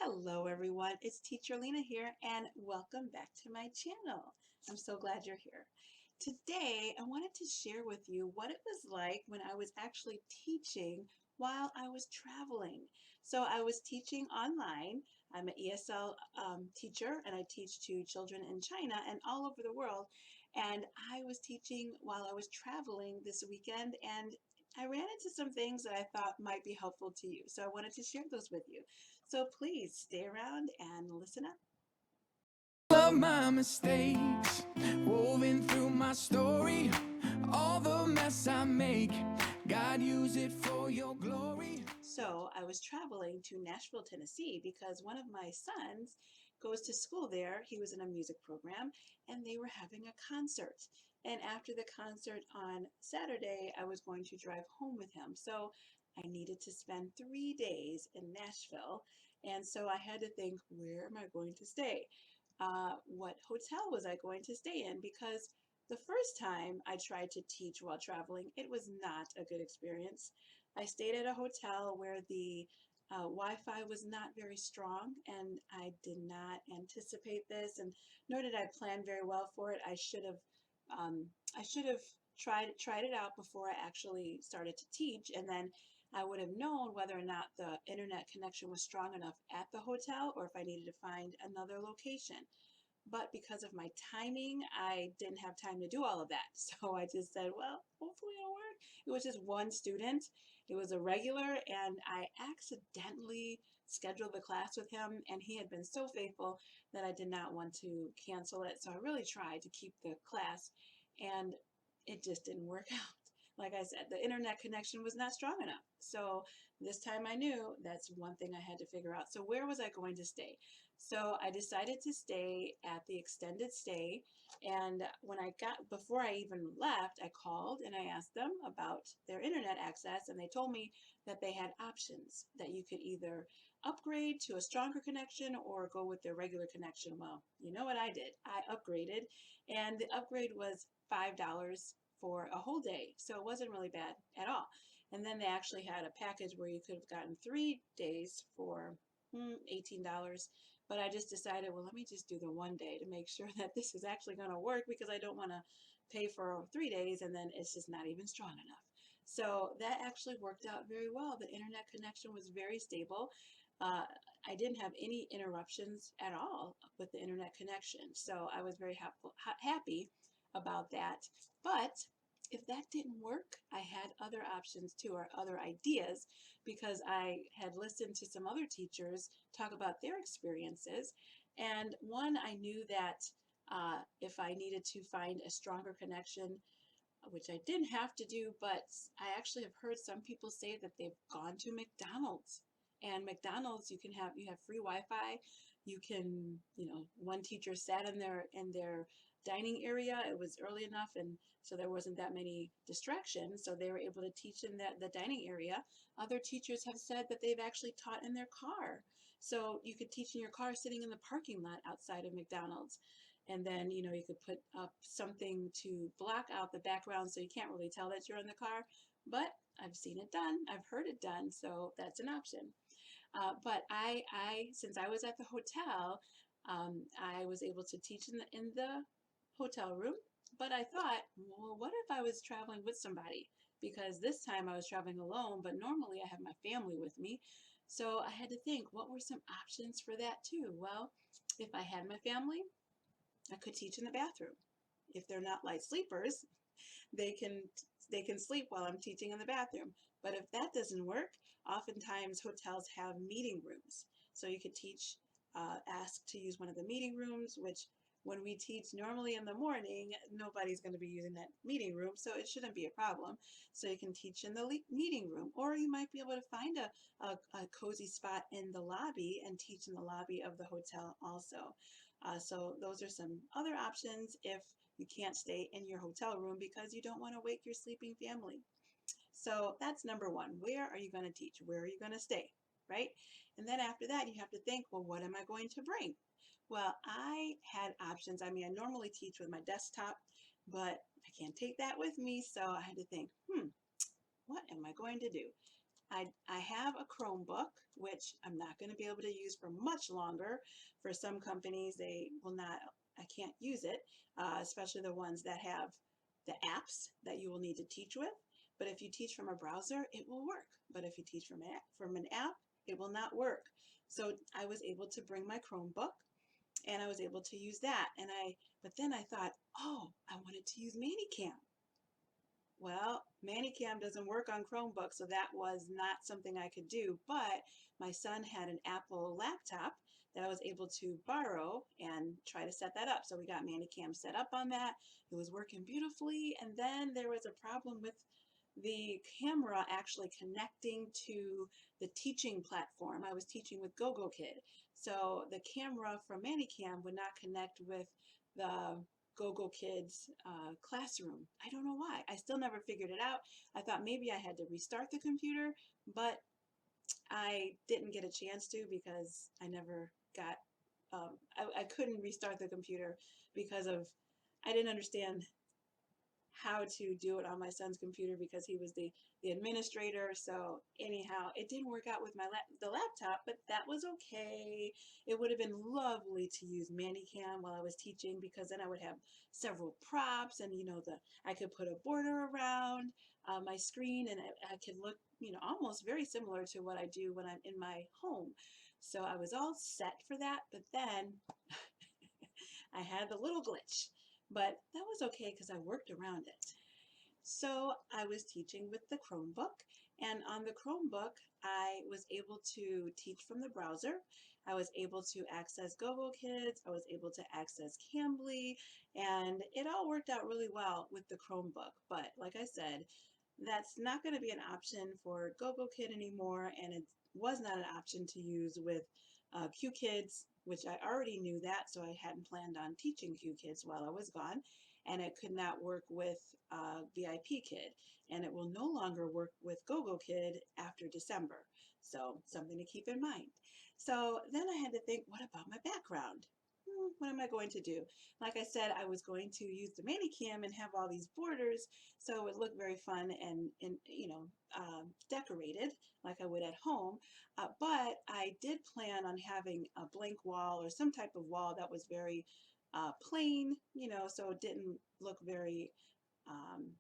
Hello everyone, it's Teacher Lena here and welcome back to my channel. I'm so glad you're here. Today I wanted to share with you what it was like when I was actually teaching while I was traveling. So I was teaching online. I'm an ESL teacher and I teach to children in China and all over the world. And I was teaching while I was traveling this weekend, and I ran into some things that I thought might be helpful to you. So I wanted to share those with you. So please stay around and listen up. Of my mistakes woven through my story, all the mess I make, God, use it for your glory. So I was traveling to Nashville, Tennessee because one of my sons goes to school there. He was in a music program and they were having a concert. And after the concert on Saturday, I was going to drive home with him. So I needed to spend 3 days in Nashville. And so I had to think, where am I going to stay? What hotel was I going to stay in? Because the first time I tried to teach while traveling, it was not a good experience. I stayed at a hotel where the Wi-Fi was not very strong, and I did not anticipate this, and nor did I plan very well for it. I should have tried it out before I actually started to teach, and then I would have known whether or not the internet connection was strong enough at the hotel or if I needed to find another location. But because of my timing, I didn't have time to do all of that. So I just said, well, hopefully it'll work. It was just one student. It was a regular, and I accidentally scheduled the class with him, and he had been so faithful that I did not want to cancel it. So I really tried to keep the class, and it just didn't work out. Like I said, the internet connection was not strong enough. So this time I knew that's one thing I had to figure out. So where was I going to stay? So I decided to stay at the extended stay. And before I even left, I called and I asked them about their internet access. And they told me that they had options, that you could either upgrade to a stronger connection or go with their regular connection. Well, you know what I did? I upgraded, and the upgrade was $5 for a whole day. So it wasn't really bad at all. And then they actually had a package where you could have gotten 3 days for $18. But I just decided, well, let me just do the one day to make sure that this is actually going to work, because I don't want to pay for 3 days and then it's just not even strong enough. So that actually worked out very well. The internet connection was very stable. Uh, I didn't have any interruptions at all with the internet connection. So I was very happy about that. But if that didn't work, I had other options too, or other ideas, because I had listened to some other teachers talk about their experiences. And one, I knew that if I needed to find a stronger connection, which I didn't have to do, but I actually have heard some people say that they've gone to McDonald's. And McDonald's, you have free Wi-Fi. You can, one teacher sat in their dining area. It was early enough, and so there wasn't that many distractions. So they were able to teach in the dining area. Other teachers have said that they've actually taught in their car. So you could teach in your car sitting in the parking lot outside of McDonald's. And then, you could put up something to block out the background so you can't really tell that you're in the car. But I've seen it done. I've heard it done. So that's an option. But since I was at the hotel, I was able to teach in the hotel room. But I thought, well, what if I was traveling with somebody? Because this time I was traveling alone, but normally I have my family with me. So I had to think, what were some options for that too? Well, if I had my family, I could teach in the bathroom. If they're not light sleepers, they can they can sleep while I'm teaching in the bathroom. But if that doesn't work, oftentimes hotels have meeting rooms. So you could ask to use one of the meeting rooms, which when we teach normally in the morning, nobody's going to be using that meeting room, so it shouldn't be a problem. So you can teach in the meeting room, or you might be able to find a cozy spot in the lobby and teach in the lobby of the hotel also. So those are some other options if you can't stay in your hotel room because you don't want to wake your sleeping family. So that's number one. Where are you going to teach? Where are you going to stay? Right? And then after that, you have to think, well, what am I going to bring? Well, I had options. I mean, I normally teach with my desktop, but I can't take that with me. So I had to think, what am I going to do? I have a Chromebook, which I'm not going to be able to use for much longer. For some companies, they will not, I can't use it, especially the ones that have the apps that you will need to teach with. But if you teach from a browser, it will work. But if you teach from an app, it will not work. So I was able to bring my Chromebook and I was able to use that. But then I thought, oh, I wanted to use Manicam. Well, Manicam doesn't work on Chromebook, so that was not something I could do. But my son had an Apple laptop that I was able to borrow and try to set that up. So we got Manicam set up on that. It was working beautifully. And then there was a problem with the camera actually connecting to the teaching platform. I was teaching with GoGoKid. So the camera from Manicam would not connect with the GoGoKid's classroom. I don't know why. I still never figured it out. I thought maybe I had to restart the computer, but I didn't get a chance to because I never got, I couldn't restart the computer because of, I didn't understand how to do it on my son's computer because he was the administrator. So anyhow, it didn't work out with the laptop, but that was okay. It would have been lovely to use Manicam while I was teaching because then I would have several props and I could put a border around my screen and I could look almost very similar to what I do when I'm in my home. So I was all set for that, but then I had the little glitch, but that was okay because I worked around it. So I was teaching with the Chromebook, and on the Chromebook, I was able to teach from the browser. I was able to access GoGoKids. I was able to access Cambly, and it all worked out really well with the Chromebook. But like I said, that's not going to be an option for GoGoKid anymore, and it was not an option to use with QKids, which I already knew that, so I hadn't planned on teaching QKids while I was gone. And it could not work with VIP Kid, and it will no longer work with GoGoKid after December. So something to keep in mind. So then I had to think, what about my background? What am I going to do? Like I said, I was going to use the Manicam and have all these borders so it would look very fun and decorated like I would at home. But I did plan on having a blank wall or some type of wall that was very plain, so it didn't look very um,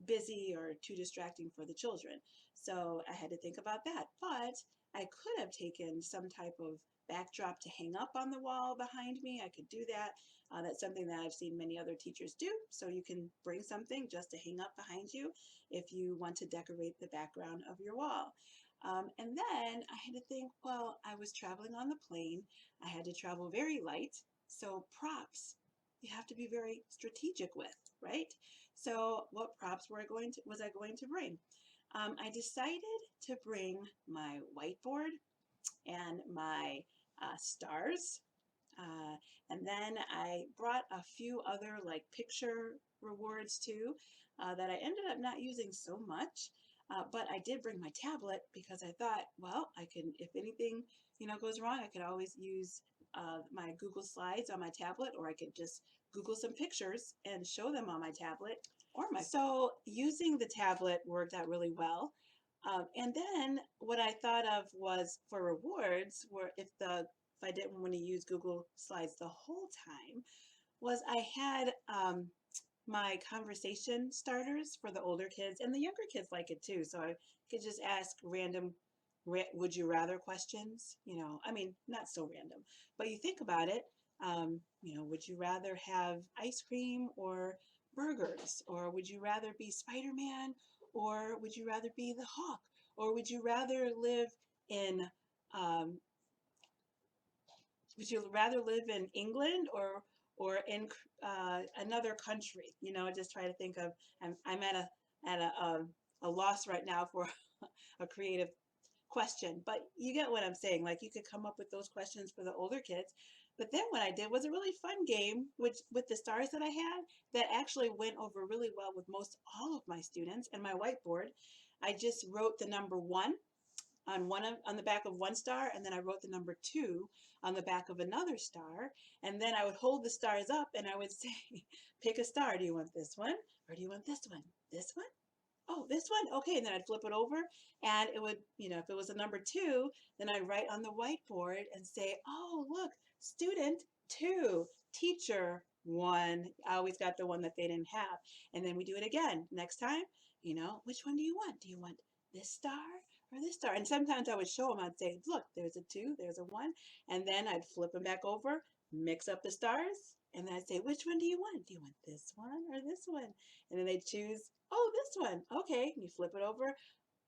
busy or too distracting for the children. So I had to think about that. But I could have taken some type of backdrop to hang up on the wall behind me. I could do that. That's something that I've seen many other teachers do. So you can bring something just to hang up behind you if you want to decorate the background of your wall. And then I had to think, well, I was traveling on the plane. I had to travel very light. So props, you have to be very strategic with, right? So what props was I going to bring? I decided to bring my whiteboard and my stars. Uh, and then I brought a few other like picture rewards too that I ended up not using so much. But I did bring my tablet because I thought, well, I can, if anything, goes wrong, I could always use my Google Slides on my tablet, or I could just Google some pictures and show them on my tablet or my. So using the tablet worked out really well. And then what I thought of was for rewards, were if I didn't want to use Google Slides the whole time, was I had my conversation starters for the older kids, and the younger kids like it too. So I could just ask random would you rather questions. I mean, not so random, but you think about it. Would you rather have ice cream or burgers, or would you rather be Spider-Man, or would you rather be the Hawk, or would you rather live in um, would you rather live in England or in another country? Just try to think of. I'm at a loss right now for a creative question, but you get what I'm saying. Like you could come up with those questions for the older kids. But then what I did was a really fun game, which with the stars that I had, that actually went over really well with most all of my students and my whiteboard. I just wrote the number one on the back of one star, and then I wrote the number two on the back of another star, and then I would hold the stars up and I would say, pick a star. Do you want this one or do you want this one? This one oh, this one? Okay. And then I'd flip it over and it would, if it was a number two, then I'd write on the whiteboard and say, oh, look, student two, teacher one. I always got the one that they didn't have. And then we do it again. Next time, which one do you want? Do you want this star or this star? And sometimes I would show them, I'd say, look, there's a two, there's a one. And then I'd flip them back over, mix up the stars. And then I'd say, which one do you want? Do you want this one or this one? And then they choose, oh, this one. Okay. And you flip it over.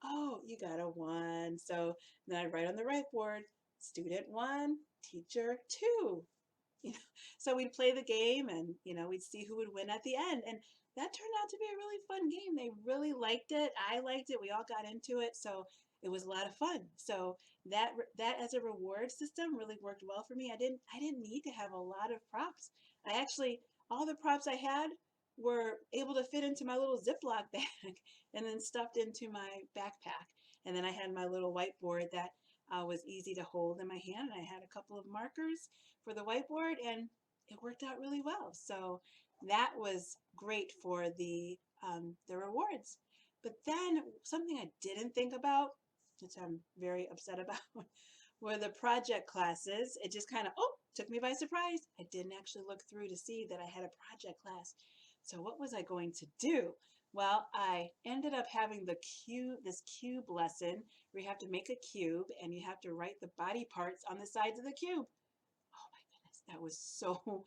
Oh, you got a one. So then I write on the whiteboard, student one, teacher two. You know, so we'd play the game and, we'd see who would win at the end. And that turned out to be a really fun game. They really liked it. I liked it. We all got into it. So it was a lot of fun. So that as a reward system really worked well for me. I didn't need to have a lot of props. I actually, all the props I had were able to fit into my little Ziploc bag and then stuffed into my backpack. And then I had my little whiteboard that was easy to hold in my hand. And I had a couple of markers for the whiteboard and it worked out really well. So that was great for the rewards. But then something I didn't think about, which I'm very upset about, were the project classes. It just kind of, took me by surprise. I didn't actually look through to see that I had a project class. So what was I going to do? Well, I ended up having this cube lesson where you have to make a cube and you have to write the body parts on the sides of the cube. Oh my goodness, that was so,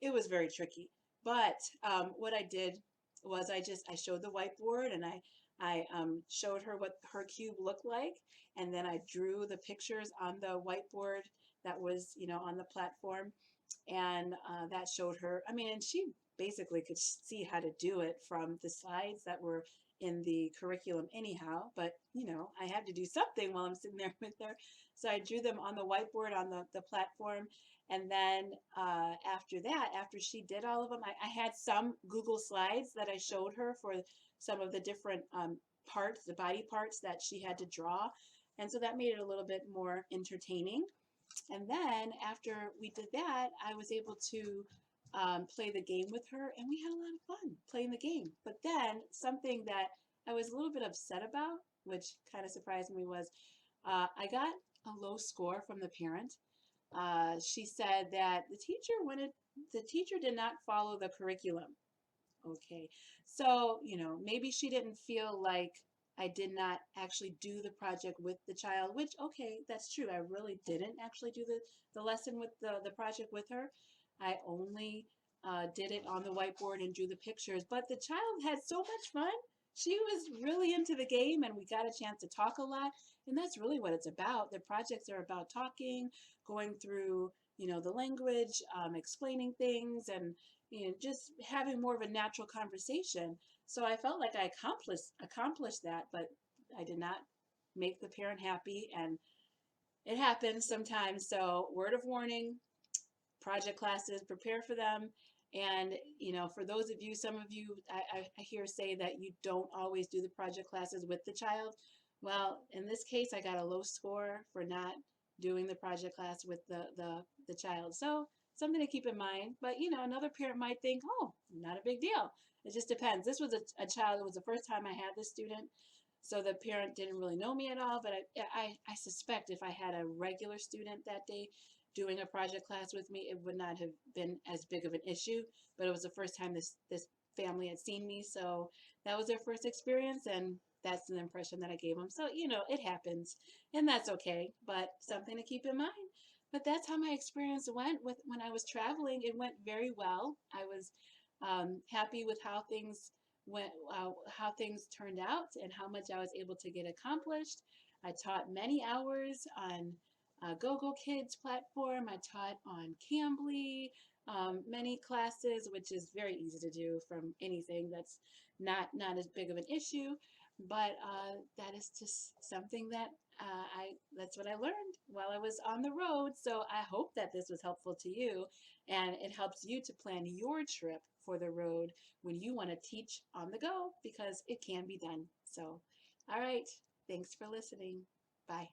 it was very tricky. But what I did was I showed the whiteboard and I showed her what her cube looked like, and then I drew the pictures on the whiteboard that was, on the platform, and that showed her. I mean, and she basically could see how to do it from the slides that were in the curriculum anyhow. But I had to do something while I'm sitting there with her, so I drew them on the whiteboard on the platform. And then after that, after she did all of them, I had some Google slides that I showed her for some of the different parts, the body parts that she had to draw. And so that made it a little bit more entertaining. And then after we did that, I was able to play the game with her, and we had a lot of fun playing the game. But then something that I was a little bit upset about, which kind of surprised me, was I got a low score from the parent. She said that the teacher did not follow the curriculum. Okay. So, maybe she didn't feel like I did not actually do the project with the child, which, okay, that's true. I really didn't actually do the lesson with the project with her. I only did it on the whiteboard and drew the pictures, but the child had so much fun. She was really into the game and we got a chance to talk a lot. And that's really what it's about. The projects are about talking, going through, the language, explaining things, and just having more of a natural conversation. So I felt like I accomplished that, but I did not make the parent happy, and it happens sometimes. So word of warning, project classes, prepare for them. And for those of you, some of you, I hear say that you don't always do the project classes with the child. Well, in this case, I got a low score for not doing the project class with the child. So something to keep in mind. But another parent might think, oh, not a big deal. It just depends. This was a child. It was the first time I had this student. So the parent didn't really know me at all, but I suspect if I had a regular student that day doing a project class with me, it would not have been as big of an issue. But it was the first time this family had seen me, so that was their first experience, and that's the impression that I gave them. So it happens, and that's okay. But something to keep in mind. But that's how my experience went with when I was traveling. It went very well. I was happy with how things went, how things turned out, and how much I was able to get accomplished. I taught many hours on GoGo Kids platform. I taught on Cambly, many classes, which is very easy to do from anything. That's not as big of an issue, but that is just something that that's what I learned while I was on the road. So I hope that this was helpful to you, and it helps you to plan your trip for the road when you want to teach on the go, because it can be done. So, all right. Thanks for listening. Bye.